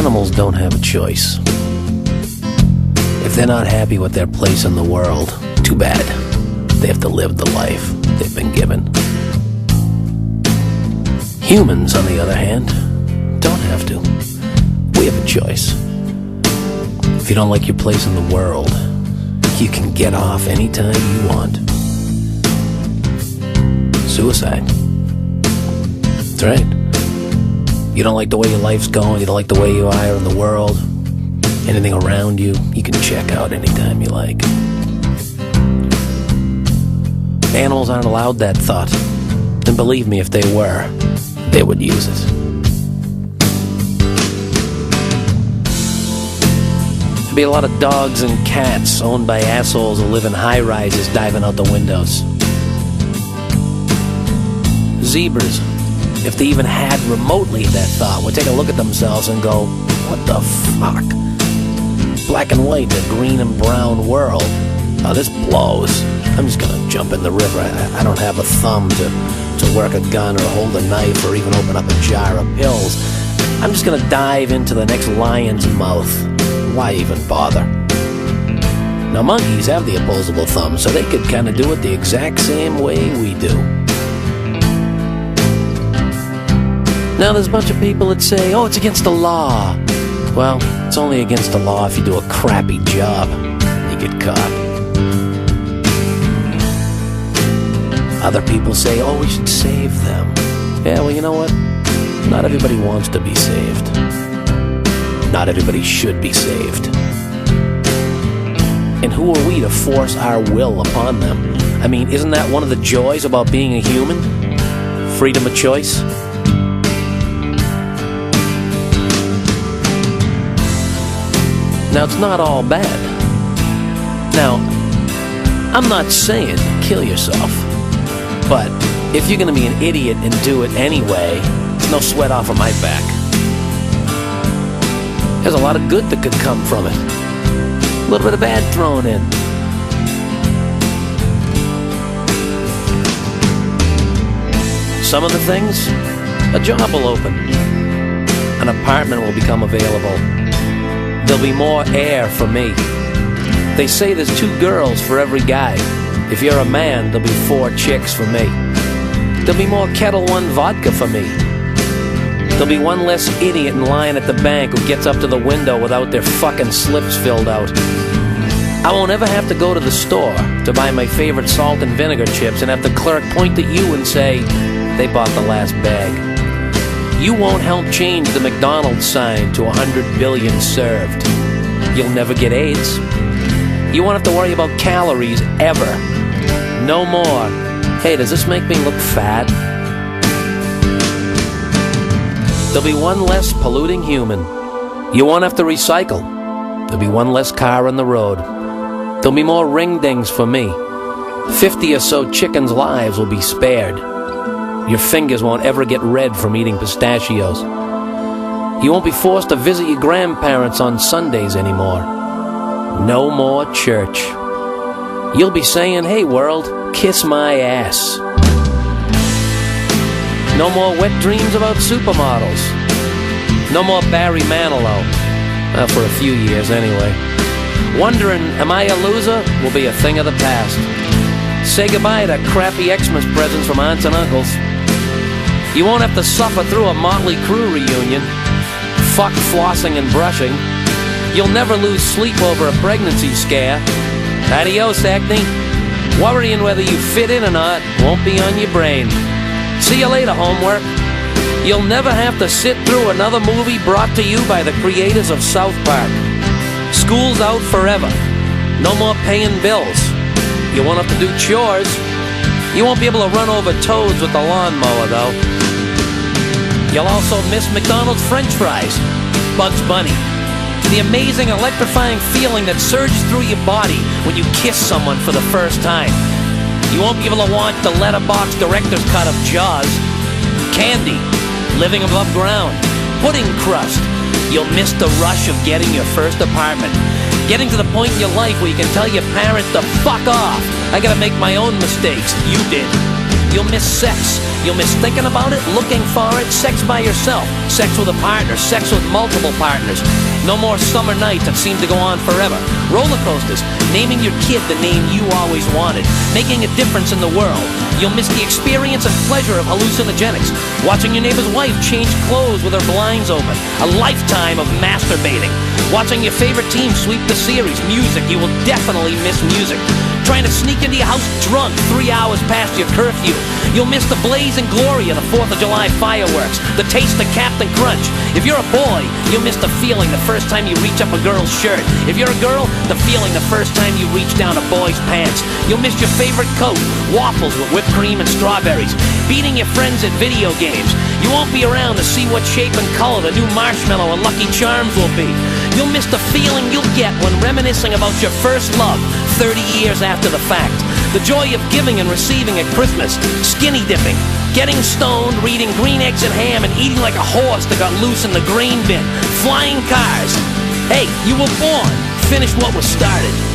Animals don't have a choice. If they're not happy with their place in the world, too bad. They have to live the life they've been given. Humans, on the other hand, don't have to. We have a choice. If you don't like your place in the world, you can get off anytime you want. Suicide. That's right. You don't like the way your life's going, you don't like the way you are in the world, anything around you, you can check out anytime you like. Animals aren't allowed that thought. And believe me, if they were, they would use it. There'd be a lot of dogs and cats owned by assholes who live in high-rises diving out the windows. Zebras, if they even had remotely that thought, would take a look at themselves and go, what the fuck? Black and white, the green and brown world. Oh, this blows. I'm just gonna jump in the river. I don't have a thumb to work a gun or hold a knife or even open up a jar of pills. I'm just gonna dive into the next lion's mouth. Why even bother? Now, monkeys have the opposable thumb, so they could kind of do it the exact same way we do. Now, there's a bunch of people that say, oh, it's against the law. Well, it's only against the law if you do a crappy job. You get caught. Other people say, oh, we should save them. Yeah, well, you know what? Not everybody wants to be saved. Not everybody should be saved. And who are we to force our will upon them? I mean, isn't that one of the joys about being a human? Freedom of choice? Now, it's not all bad. Now, I'm not saying kill yourself. But if you're going to be an idiot and do it anyway, it's no sweat off of my back. There's a lot of good that could come from it. A little bit of bad thrown in. Some of the things, a job will open. An apartment will become available. There'll be more air for me. They say there's 2 girls for every guy. If you're a man, there'll be 4 chicks for me. There'll be more Kettle One vodka for me. There'll be one less idiot in line at the bank who gets up to the window without their fucking slips filled out. I won't ever have to go to the store to buy my favorite salt and vinegar chips and have the clerk point at you and say, they bought the last bag. You won't help change the McDonald's sign to 100 billion served. You'll never get AIDS. You won't have to worry about calories ever. No more. Hey, does this make me look fat? There'll be one less polluting human. You won't have to recycle. There'll be one less car on the road. There'll be more ring-dings for me. 50 or so chickens' lives will be spared. Your fingers won't ever get red from eating pistachios. You won't be forced to visit your grandparents on Sundays anymore. No more church. You'll be saying, hey world, kiss my ass. No more wet dreams about supermodels. No more Barry Manilow. Well, for a few years anyway. Wondering, am I a loser, will be a thing of the past. Say goodbye to crappy Xmas presents from aunts and uncles. You won't have to suffer through a Motley Crue reunion. Fuck flossing and brushing. You'll never lose sleep over a pregnancy scare. Adios, acne. Worrying whether you fit in or not won't be on your brain. See you later, homework. You'll never have to sit through another movie brought to you by the creators of South Park. School's out forever. No more paying bills. You won't have to do chores. You won't be able to run over toads with the lawnmower, though. You'll also miss McDonald's French fries, Bugs Bunny, the amazing electrifying feeling that surges through your body when you kiss someone for the first time. You won't be able to watch the letterbox director's cut of Jaws. Candy, living above ground, pudding crust. You'll miss the rush of getting your first apartment. Getting to the point in your life where you can tell your parents to fuck off. I gotta make my own mistakes. You did. You'll miss sex. You'll miss thinking about it, looking for it, sex by yourself, sex with a partner, sex with multiple partners. No more summer nights that seem to go on forever. Roller coasters, naming your kid the name you always wanted, making a difference in the world. You'll miss the experience and pleasure of hallucinogenics, watching your neighbor's wife change clothes with her blinds open, a lifetime of masturbating, watching your favorite team sweep the series, music, you will definitely miss music. Trying to sneak into your house drunk 3 hours past your curfew. You'll miss the blaze and glory of the 4th of July fireworks, the taste of Captain Crunch. If you're a boy, you'll miss the feeling the first time you reach up a girl's shirt. If you're a girl, the feeling the first time you reach down a boy's pants. You'll miss your favorite coat, waffles with whipped cream and strawberries, beating your friends at video games. You won't be around to see what shape and color the new marshmallow and Lucky Charms will be. You'll miss the feeling you'll get when reminiscing about your first love 30 years after the fact. The joy of giving and receiving at Christmas, skinny dipping, getting stoned, reading Green Eggs and Ham, and eating like a horse that got loose in the grain bin, flying cars. Hey, you were born. Finish what was started.